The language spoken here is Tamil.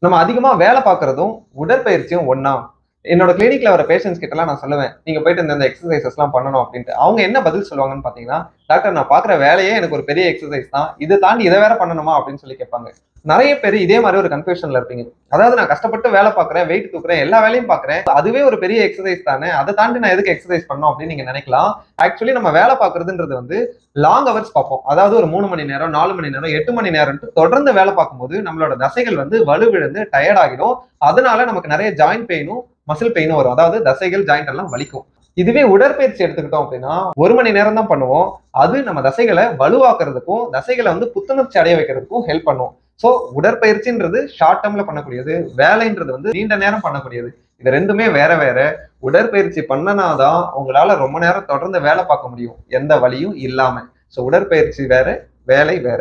நம்ம அதிகமா வேலை பார்க்கறதும் உடற்பயிற்சியும் ஒண்ணா? என்னோட கிளினிக்ல வர பேஷண்ட்ஸ் கிட்டலாம் நான் சொல்லுவேன், நீங்க போயிட்டு இந்த எக்ஸர்சைஸஸ்லாம் பண்ணணும் அப்படின்ட்டு. அவங்க என்ன பதில் சொல்லுவாங்கன்னு பார்த்தீங்கன்னா, டாக்டர் நான் பார்க்குற வேலையே எனக்கு ஒரு பெரிய எக்ஸர்சைஸ் தான். இத தாண்டி இத வேற பண்ணணுமா? அப்படின்னு சொல்லி கேட்பாங்க. நெறைய பேரு இதே மாரி ஒரு கன்ஃப்யூஷன்ல இருப்பீங்க. அதாவது நான் கஷ்டப்பட்டு வேலை பார்க்குறேன், வெயிட் தூக்குறேன், எல்லா வேலையும் பார்க்குறேன். அதுவே ஒரு பெரிய எக்ஸர்சைஸ் தானே. அத தாண்டி நான் எதுக்கு எக்ஸர்சைஸ் பண்ணணும் அப்படின்னு நீங்க நினைக்கலாம். ஆக்சுவலி நம்ம வேலை பார்க்குறதுன்றது வந்து லாங் ஹவர்ஸ் பார்ப்போம். அதாவது ஒரு 3 மணி நேரம், 4 மணி நேரம், 8 மணி நேரம்ன்ட்டு தொடர்ந்து வேலை பார்க்கும்போது நம்மளோட தசைகள் வந்து வலுவிழந்து டயர்ட் ஆகிடும். அதனால நமக்கு நெறைய ஜாயிண்ட் பெயினும், மசில் பெயினும் வரும். அதாவது தசைகள், ஜாயிண்ட் எல்லாம் வலிக்கும். இதுவே உடற்பயிற்சி எடுத்துக்கிட்டோம் அப்படின்னா 1 மணி நேரம் தான் பண்ணுவோம். அது நம்ம தசைகளை வலுவாக்குறதுக்கும் தசைகளை வந்து புத்துணர்ச்சி அடைய வைக்கிறதுக்கும் ஹெல்ப் பண்ணும். சோ உடற்பயிற்சின்றது ஷார்ட் டேர்ம்ல பண்ணக்கூடியது, வேலைன்றது வந்து நீண்ட நேரம் பண்ணக்கூடியது. இது ரெண்டுமே வேற வேற. உடற்பயிற்சி பண்ணனாதான் உங்களால ரொம்ப நேரம் தொடர்ந்து வேலை பார்க்க முடியும், எந்த வலியும் இல்லாம. சோ உடற்பயிற்சி வேற, வேலை வேற.